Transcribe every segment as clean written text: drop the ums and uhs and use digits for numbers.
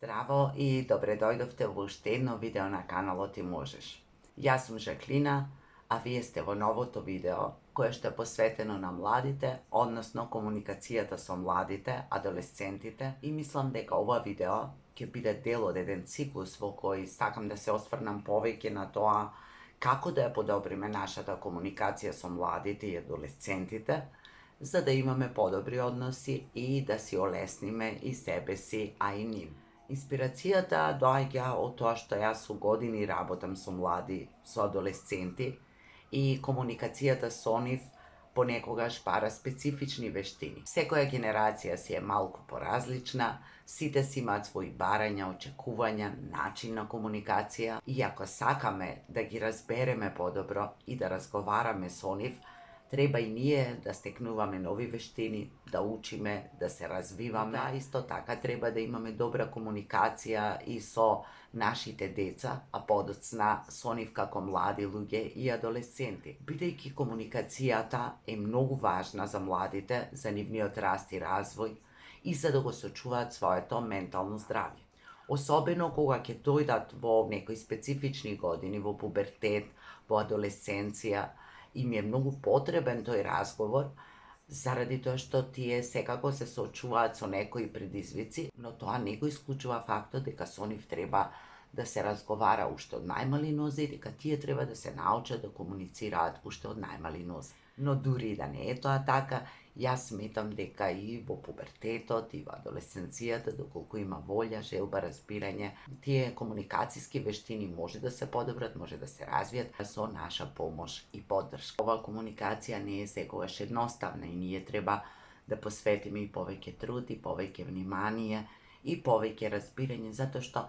Zdravo i dobre dojdovte u šte jedno video na kanalo Ti možeš. Ja sam Žaklina, a vi ste vo novoto video koje što je posveteno na mladite, odnosno komunikacijata so mladite, adolescentite i mislim da ova video će bude del od jedan ciklus vo koji stakam da se osvrnam poveke na to kako da je podobrime naša ta komunikacija so mladite i adolescentite, za da imame podobri odnosi i da si olesnime i sebe si, a i njim. Inspiracията доаѓа од тоа што јас у години работам со млади, со адолесценти и комуникацијата со нив понекогаш бара специфични вештини. Секоја генерација си е малку поразлична, сите си имаат своји барања, очекувања, начин на комуникација и ако сакаме да ги разбереме подобро и да разговараме со нив, треба и ние да стекнуваме нови вештини, да учиме, да се развиваме. Да, исто така треба да имаме добра комуникација и со нашите деца, а подоцна со нив како млади луѓе и адолесценти. Бидејќи комуникацијата е многу важна за младите, за нивниот раст и развој и за да го сочуваат своето ментално здравје. Особено кога ќе дојдат во некои специфични години, во пубертет, во адолесценција, им е многу потребен тој разговор, заради тоа што тие секако се соочуваат со некои предизвици, но тоа не го исклучува фактот дека со нив треба да се разговара уште од најмали нозе и дека тие треба да се научат да комуницираат уште од најмали нозе. Но дури да не е тоа така, јас сметам дека и во пубертетот и во адолесценцијата, доколку има волја, желба, разбирање, тие комуникацијски вештини може да се подобрат, може да се развијат со наша помош и поддршка. Ова комуникација не е секогаш едноставна и ние треба да посветиме и повеќе труд и повеќе внимание и повеќе разбирање, затоа што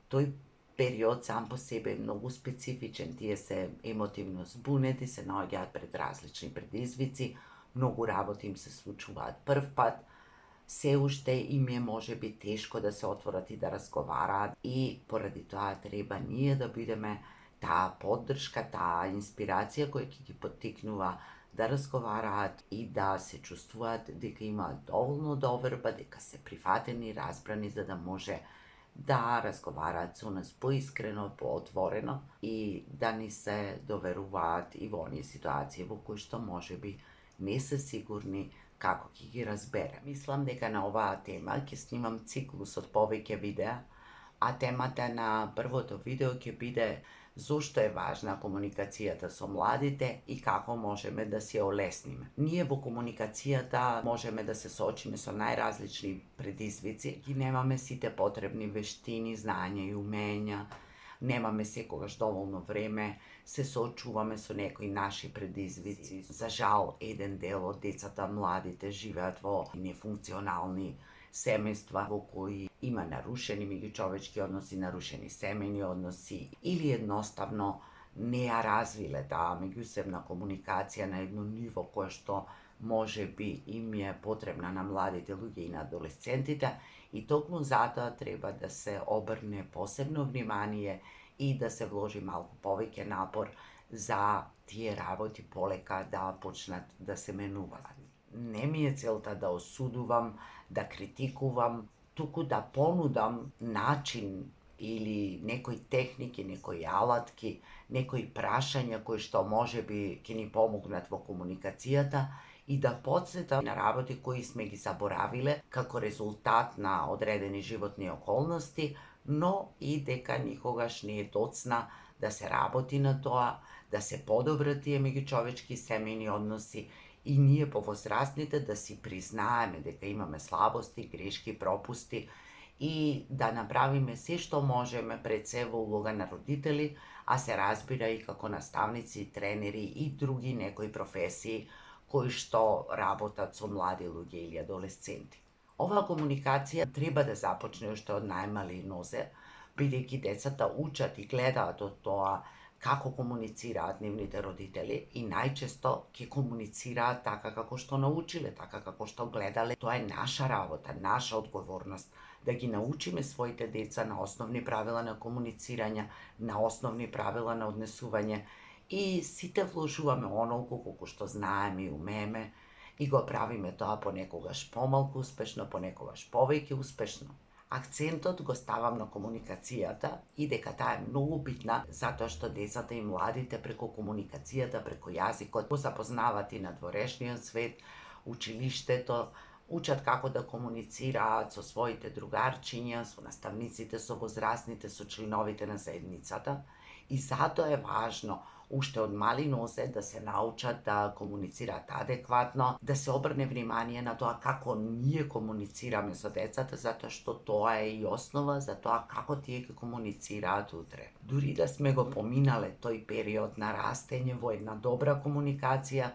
тој период сам по себе е многу специфичен. Тие се емотивно збунети, се наоѓаат пред различни предизвици, многу работи им се случуваат прв пат, се уште им е можеби тешко да се отворат и да разговараат и поради тоа треба ние да бидеме таа поддршка, таа инспирација која ќе ги поттикнува да разговараат и да се чувствуваат дека имаат доволно доверба, дека се прифатени, разбрани за да може да разговараат со нас поискрено, поотворено и да ни се доверуваат и во оние ситуации во кои што можеби не се сигурни како ќе ги разбере. Мислам дека на оваа тема ќе снимам циклус од повеќе видеа, а темата на првото видео ќе биде зошто е важна комуникацијата со младите и како можеме да си ја олесниме. Ние во комуникацијата можеме да се соочиме со најразлични предизвици, ги немаме сите потребни вештини, знања и умења, немаме секогаш доволно време, се соочуваме со некои наши предизвици. За жал, еден дел од децата, младите, живеат во нефункционални семејства во кои има нарушени меѓучовечки односи, нарушени семејни односи или едноставно не ја развиле таа меѓусебна комуникација на едно ниво кое што може би им е потребна на младите луѓе и на адолесцентите и токму затоа треба да се обрне посебно внимание и да се вложи малку повеќе напор за тие работи полека да почнат да се менуваат. Не ми е целта да осудувам, да критикувам, туку да понудам начин или некои техники, некои алатки, некои прашања кои што можеби ќе ни помогнат во комуникацијата и да потсетам на работи кои сме ги заборавиле како резултат на одредени животни околности, но и дека никогаш не е доцна да се работи на тоа, да се подобрат тие меѓучовечки семејни односи и ние повозрастните да си признаеме дека имаме слабости, грешки, пропусти и да направиме се што можеме пред се во улога на родители, а се разбира и како наставници, тренери и други некои професии кои што работат со млади луѓе или адолесценти. Оваа комуникација треба да започне уште од најмали нозе, бидејќи децата учат и гледаат од тоа како комуницираат нивните родители и најчесто ќе комуницираат така како што научиле, така како што гледале. Тоа е наша работа, наша одговорност да ги научиме своите деца на основни правила на комуницирање, на основни правила на однесување и сите вложуваме онолку колку што знаеме и умееме и го правиме тоа понекогаш помалку успешно, понекогаш повеќе успешно. Акцентот го ставам на комуникацијата и дека таа е многу битна затоа што децата и младите преку комуникацијата, преку јазикот го запознаваат и надворешниот свет, училиштето, учат како да комуницираат со своите другарчиња, со наставниците, со возрастните, со членовите на заедницата. И затоа е важно уште од мали нозе да се научат да комуницираат адекватно, да се обрне внимание на тоа како ние комуницираме со децата, затоа што тоа е и основа за тоа како тие ќе комуницираат утре. Дури да сме го поминале тој период на растење во една добра комуникација,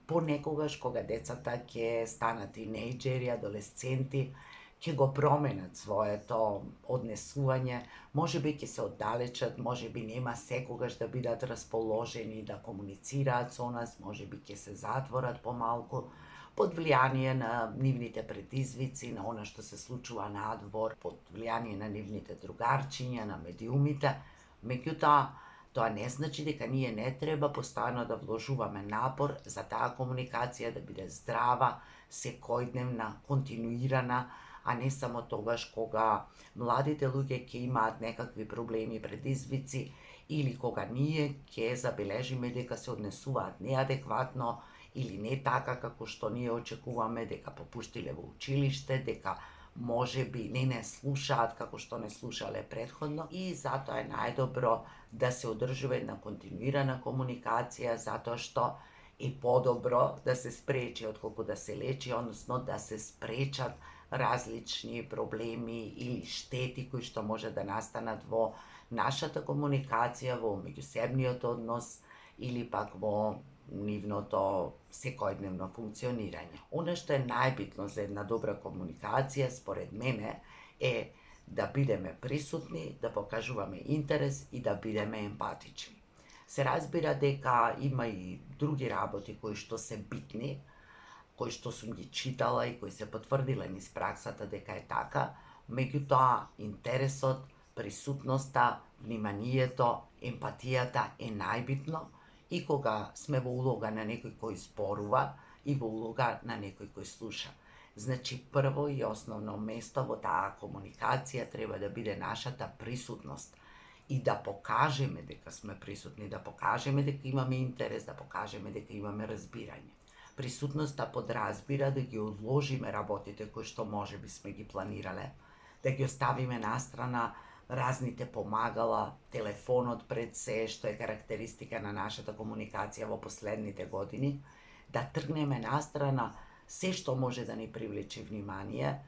понекогаш кога децата ќе станат тинејџери, адолесценти, ќе го променат своето однесување, можеби ќе се оддалечат, можеби нема секогаш да бидат расположени да комуницираат со нас, можеби ќе се затворат помалку, под влијание на нивните предизвици, на она што се случува надвор, под влијание на нивните другарчиња, на медиумите. Меѓутоа, тоа не значи дека ние не треба постојано да вложуваме напор за таа комуникација да биде здрава, секојдневна, континуирана, а не само тогаш кога младите луѓе ќе имаат некакви проблеми, предизвици, или кога ние ќе забележиме дека се однесуваат неадекватно или не така како што ние очекуваме, дека попуштиле во училиште, дека можеби не слушаат како што не слушале претходно, и затоа е најдобро да се одржува една континуирана комуникација, затоа што е подобро да се спречи отколку да се лечи, односно да се спречат различни проблеми или штети кои што може да настанат во нашата комуникација, во меѓусебниот однос или пак во нивното секојдневно функционирање. Она што е најбитно за една добра комуникација, според мене, е да бидеме присутни, да покажуваме интерес и да бидеме емпатични. Се разбира дека има и други работи кои што се битни, кои што сум ги читала и кои се потврдиле низ праксата дека е така, меѓутоа интересот, присутноста, вниманието, емпатијата е најбитно и кога сме во улога на некој кој зборува и во улога на некој кој слуша. Значи, прво и основно место во таа комуникација треба да биде нашата присутност и да покажеме дека сме присутни, да покажеме дека имаме интерес, да покажеме дека имаме разбирање. Присутноста подразбира да ги одложиме работите кои што можеби сме ги планирале, да ги оставиме настрана разните помагала, телефонот пред се, што е карактеристика на нашата комуникација во последните години, да тргнеме настрана се што може да ни привлече внимание,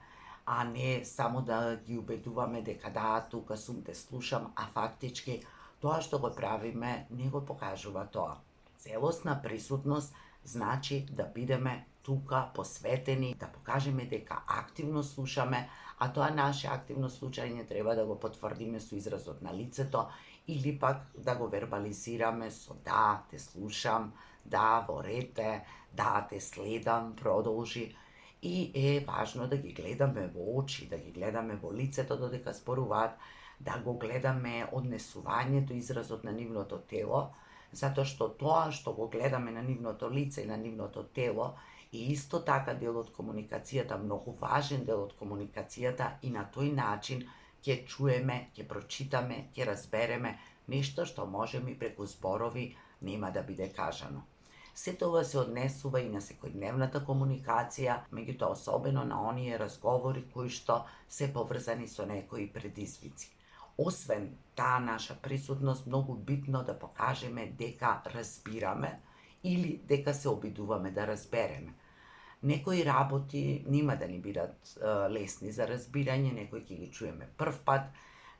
а не само да ги убедуваме дека да, тука сум, те слушам, а фактички тоа што го правиме не го покажува тоа. Целосна присутност значи да бидеме тука посветени, да покажеме дека активно слушаме, а тоа наше активно слушање треба да го потврдиме со изразот на лицето или пак да го вербализираме со да, те слушам, да, во ред е, да, те следам, продолжи. И е важно да ги гледаме во очи, да ги гледаме во лицето додека зборуваат, да го гледаме однесувањето, изразот на нивното тело, затоа што тоа што го гледаме на нивното лице и на нивното тело е исто така дел од комуникацијата, многу важен дел од комуникацијата, и на тој начин ќе чуеме, ќе прочитаме, ќе разбереме нешто што можеби преку зборови нема да биде кажано. Сето ова се однесува и на секојдневната комуникација, меѓутоа особено на оние разговори кои што се поврзани со некои предизвици. Освен таа наша присутност, многу битно да покажеме дека разбираме или дека се обидуваме да разбереме. Некои работи нема да ни бидат лесни за разбирање, некои ќе ги чуеме прв пат,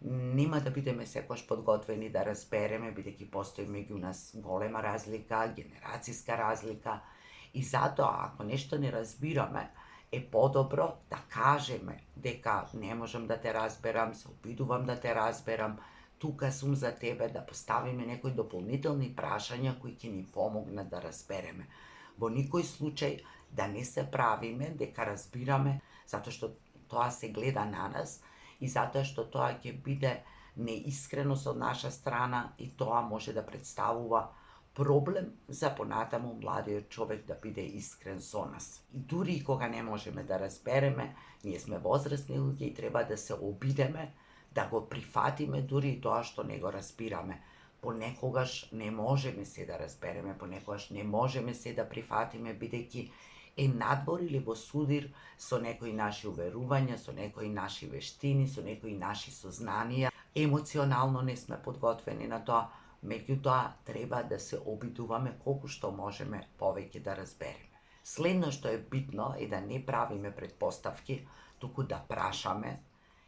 нема да бидеме секогаш подготвени да разбереме, бидејќи постои меѓу нас голема разлика, генерацијска разлика, и затоа ако нешто не разбираме, е подобро да кажеме дека не можам да те разберам, се обидувам да те разберам, тука сум за тебе, да поставиме некои дополнителни прашања кои ќе ни помогнат да разбереме. Во никој случај да не се правиме дека разбираме, затоа што тоа се гледа на нас и затоа што тоа ќе биде неискреност од наша страна и тоа може да представува проблем за понатаму младиот човек да биде искрен со нас. И дури и кога не можеме да разбереме, ние сме возрастни луѓе и треба да се обидеме да го прифатиме дури и тоа што не го разбираме. Понекогаш не можеме се да разбереме, понекогаш не можеме се да прифатиме, бидејќи е надвор или во судир со некои наши уверувања, со некои наши вештини, со некои наши сознанија. Емоционално не сме подготвени на тоа, меѓутоа треба да се обидуваме колку што можеме повеќе да разбереме. Следно што е битно е да не правиме предпоставки, туку да прашаме.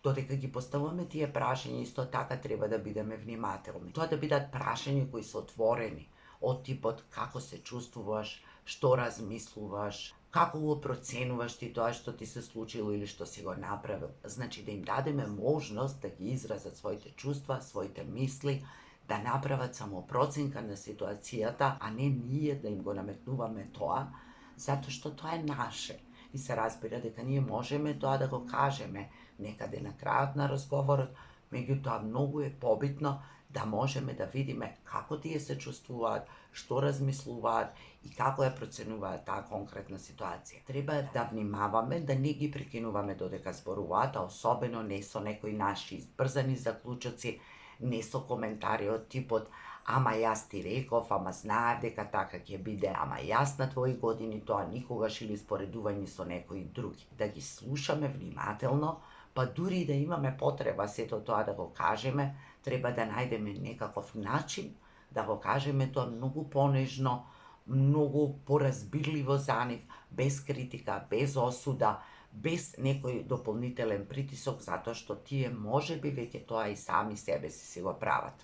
Додека ги поставуваме тие прашања, исто така треба да бидеме внимателни. Тоа да бидат прашања кои се отворени, од типот како се чувствуваш, што размислуваш, како го проценуваш ти тоа што ти се случило или што си го направил. Значи да им дадеме можност да ги изразат своите чувства, своите мисли, да направат самопроценка на ситуацијата, а не ние да им го наметнуваме тоа, затоа што тоа е наше. И се разбира дека ние можеме тоа да го кажеме некаде на крајот на разговорот, меѓутоа многу е побитно да можеме да видиме како тие се чувствуваат, што размислуваат и како ја проценуваат таа конкретна ситуација. Треба да внимаваме да не ги прекинуваме додека зборуваат, а особено не со некои наши избрзани заклучоци, не со коментари од типот ама јас ти реков, ама знаев дека така ќе биде, ама јас на твои години тоа никогаш, или споредување со некои други. Да ги слушаме внимателно, па дури да имаме потреба сето тоа да го кажеме, треба да најдеме некаков начин да го кажеме тоа многу понежно, многу поразбирливо за нив, без критика, без осуда, без некој дополнителен притисок, затоа што тие можеби веќе тоа и сами себе си го прават.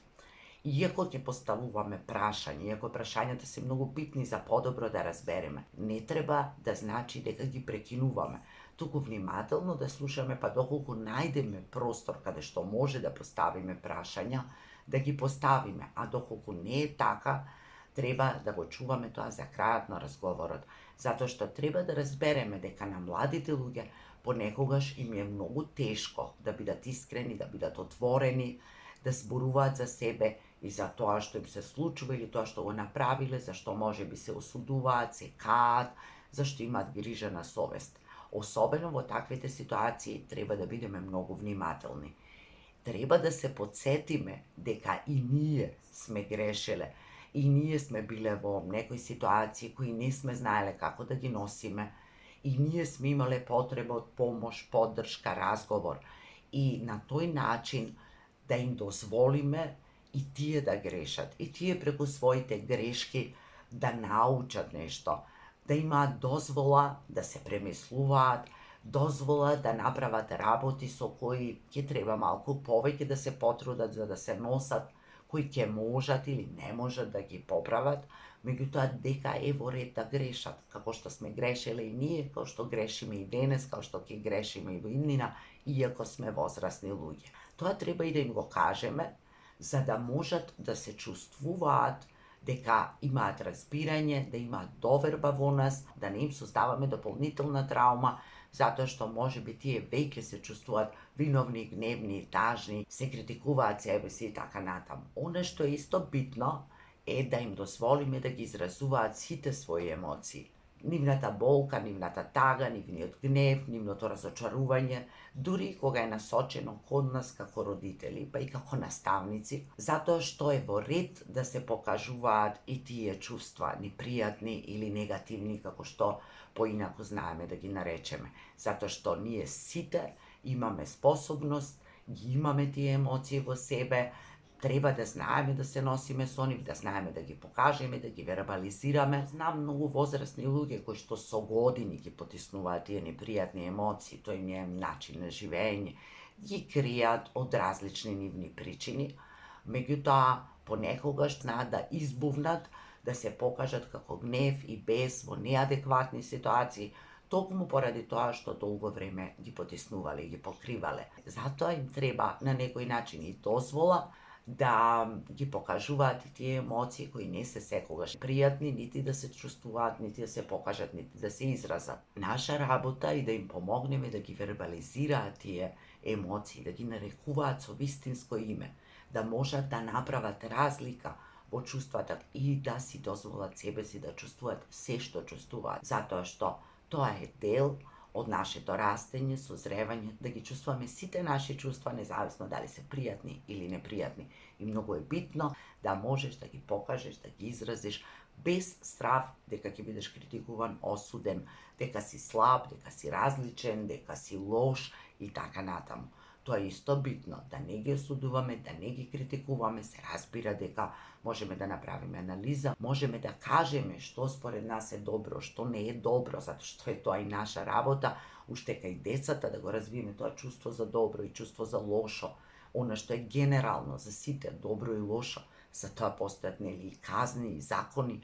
Иако ќе поставуваме прашања, иако прашањата се многу битни за подобро да разбереме, не треба да значи дека ги прекинуваме, туку внимателно да слушаме, па доколку најдеме простор каде што може да поставиме прашања, да ги поставиме, а доколку не е така, треба да го чуваме тоа за крајот на разговорот, затоа што треба да разбереме дека на младите луѓе понекогаш им е многу тешко да бидат искрени, да бидат отворени, да зборуваат за себе и за тоа што им се случува или тоа што го направиле, зашто може би се осудуваат, се каат, зашто имаат грижа на совест. Особено во таквите ситуации треба да бидеме многу внимателни. Треба да се подсетиме дека и ние сме грешеле, и ние сме биле во некои ситуации кои не сме знаеле како да ги носиме, и ние сме имале потреба од помош, поддршка, разговор. И на тој начин да им дозволиме и тие да грешат, и тие преку своите грешки да научат нешто, да имаат дозвола да се премислуваат, дозвола да направат работи со кои ќе треба малку повеќе да се потрудат за да се носат, кои ќе можат или не можат да ги поправат, меѓутоа дека е во ред да грешат, како што сме грешеле и ние, како што грешиме и денес, како што ќе грешиме и во иднина, иако сме возрастни луѓе. Тоа треба и да им го кажеме, за да можат да се чувствуваат дека имаат разбирање, да имаат доверба во нас, да не им создаваме дополнителна траума, затоа што можеби тие веќе се чувствуваат виновни, гневни, тажни, се критикуваат себе си и така натаму. Она што е исто битно е да им дозволиме да ги изразуваат сите своји емоции. Нивната болка, нивната тага, нивниот гнев, нивното разочарување, дури кога е насочено кон нас како родители, па и како наставници, затоа што е во ред да се покажуваат и тие чувства, непријатни или негативни, како што поинаку знаеме да ги наречеме. Затоа што ние сите имаме способност, ги имаме тие емоции во себе, треба да знаеме да се носиме со нив, да знаеме да ги покажеме, да ги вербализираме. Знам многу возрастни луѓе кои што со години ги потиснуваат тие непријатни емоции, тој не е начин на живење, ги кријат од различни нивни причини, меѓутоа понекогаш знаат да избувнат, да се покажат како гнев и бес во неадекватни ситуации, токму поради тоа што долго време ги потиснувале и ги покривале. Затоа им треба на некој начин и дозвола да ги покажуваат и тие емоции кои не се секогаш пријатни, нити да се чувствуваат, нити да се покажат, нити да се изразат. Наша работа е да им помогнеме да ги вербализираат тие емоции, да ги нарекуваат со вистинско име, да можат да направат разлика почувствуват и да си дозволат себе си да чувствуват се што чувствуваат, затоа што тоа е дел од нашето растење, созревање, да ги чувствуваме сите наши чувства, независно дали се пријатни или непријатни. И многу е битно да можеш да ги покажеш, да ги изразиш, без страв дека ќе бидеш критикуван, осуден, дека си слаб, дека си различен, дека си лош и така натаму. Тоа е исто битно, да не ги осудуваме, да не ги критикуваме, се разбира дека можеме да направиме анализа, можеме да кажеме што според нас е добро, што не е добро, затоа што е тоа и наша работа, уште кај децата да го развиеме тоа чувство за добро и чувство за лошо, она што е генерално за сите, добро и лошо. За тоа постојат нели и казни и закони,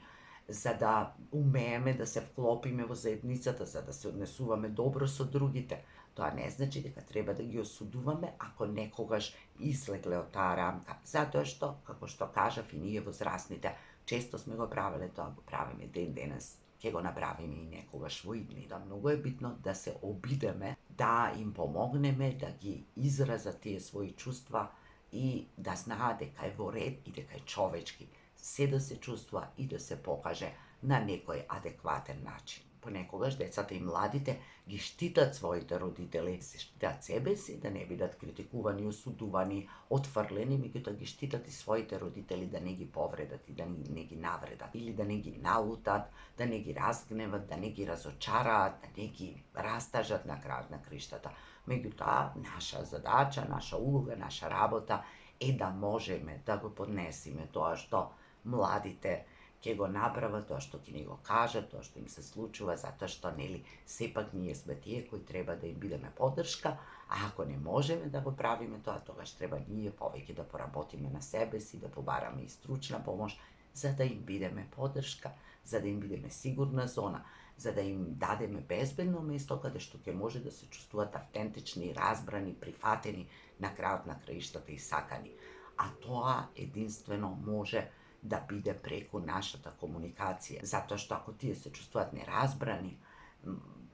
за да умееме да се вклопиме во заедницата, за да се однесуваме добро со другите. Тоа не значи дека треба да ги осудуваме ако некогаш излегле од таа рамка, затоа што, како што кажав и ние возрастните, често сме го правеле тоа, го правиме ден денес, ќе го направиме и некогаш во иднина. Многу е битно да се обидеме, да им помогнеме да ги изразат тие своји чувства и да знаат дека е во ред и дека е човечки се да се чувствува и да се покаже на некој адекватен начин. Понекогаш децата и младите ги штитат своите родители, се штитат себе си да не бидат критикувани, осудувани, отфрлени, меѓутоа ги штитат и своите родители да не ги повредат и да не ги навредат, или да не ги налутат, да не ги разгневат, да не ги разочараат, да не ги растажат на крајот на криштата. Меѓутоа, наша задача, наша улога, наша работа е да можеме да го поднесеме тоа што младите ќе го направат, тоа што ќе ни го кажат, тоа што им се случува, затоа што нели сепак ние сме тие кои треба да им бидеме поддршка, а ако не можеме да го правиме тоа, тогаш треба ние повеќе да поработиме на себе си, да побараме и стручна помош, за да им бидеме поддршка, за да им бидеме сигурна зона, за да им дадеме безбедно место каде што ќе може да се чувствуваат автентични, разбрани, прифатени на крајот на краиштата и сакани. А тоа единствено може да биде преку нашата комуникација. Затоа што ако тие се чувствуваат неразбрани,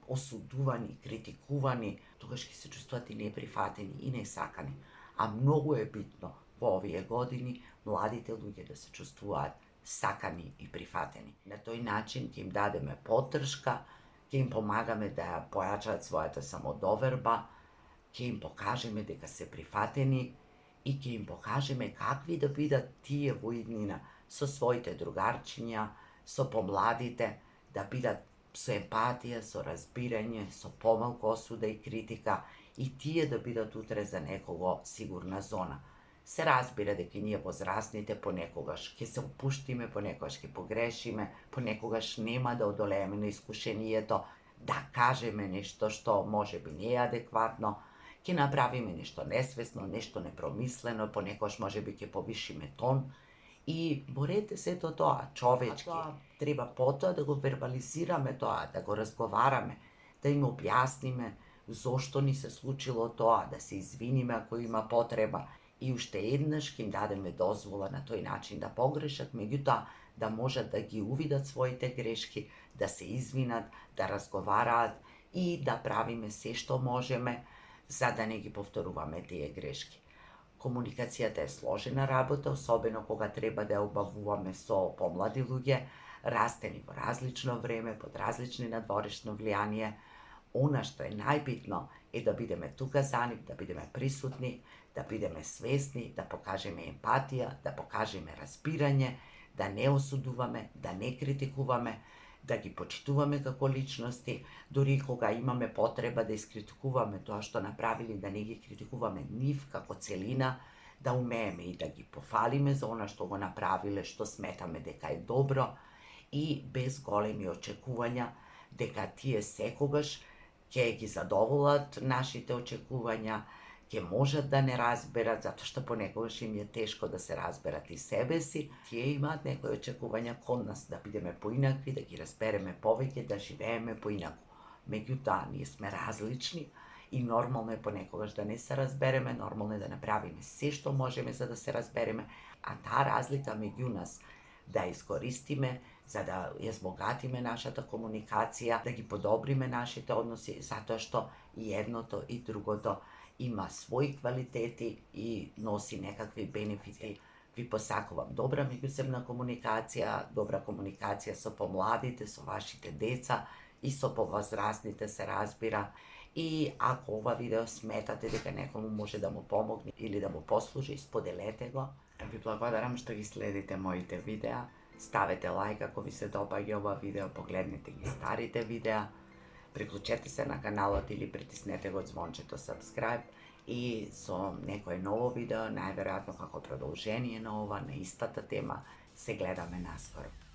осудувани, критикувани, тогаш ќе се чувствуваат и неприфатени и несакани. А многу е битно во овие години младите луѓе да се чувствуваат сакани и прифатени. На тој начин ќе им дадеме поддршка, ќе им помагаме да појачаат својата самодоверба, ќе им покажеме дека се прифатени и ќе им покажеме какви да бидат тие во иднина со своите другарчиња, со помладите, да бидат со емпатија, со разбирање, со помалку осуда и критика и тие да бидат утре за некого сигурна зона. Се разбира дека ние возрастните понекогаш ќе се опуштиме, понекогаш ќе погрешиме, понекогаш нема да одолееме на искушението да кажеме нешто што можеби не е адекватно, ќе направиме нешто несвесно, нешто непромислено, понекогаш можеби ќе повишиме тон и борете сето тоа човечки. Треба потоа да го вербализираме тоа, да го разговараме, да им објасниме зошто ни се случило тоа, да се извиниме ако има потреба и уште еднаш ќе им дадеме дозвола на тој начин да погрешат, меѓутоа да можат да ги увидат своите грешки, да се извинат, да разговараат и да правиме се што можеме за да не ги повторуваме тие грешки. Комуникацијата е сложена работа, особено кога треба да ја обавуваме со помлади луѓе, растени во различно време, под различни надворешно влијание. Она што е најбитно е да бидеме тука за нив, да бидеме присутни, да бидеме свесни, да покажеме емпатија, да покажеме разбирање, да не осудуваме, да не критикуваме, да ги почитуваме како личности, дури кога имаме потреба да искритикуваме тоа што направили, да не ги критикуваме нив како целина, да умееме и да ги пофалиме за она што го направиле, што сметаме дека е добро и без големи очекувања дека тие секогаш ќе ги задоволат нашите очекувања, ќе можат да не разберат, затоа што понекогаш им е тешко да се разберат и себе си. Тие имаат некои очекувања кон нас, да бидеме поинакви, да ги разбереме повеќе, да живееме поинаку. Меѓутоа, ние сме различни и нормално е понекогаш да не се разбереме, нормално е да направиме се што можеме за да се разбереме, а таа разлика меѓу нас да ја искористиме за да ја збогатиме нашата комуникација, да ги подобриме нашите односи, затоа што и едното и другото има своји квалитети и носи некакви бенефити. Ви посакувам добра меѓусебна комуникација, добра комуникација со помладите, со вашите деца и со повозрасните се разбира. И ако ова видео сметате дека некому може да му помогне или да му послужи, споделете го. Ви благодарам што ги следите моите видеа. Ставете лајк ако ви се допаѓа ова видео, погледнете ги старите видеа, приклучете се на каналот или притиснете го звончето subscribe и со некое ново видео, најверојатно како продолжение на ова, на истата тема, се гледаме наскоро.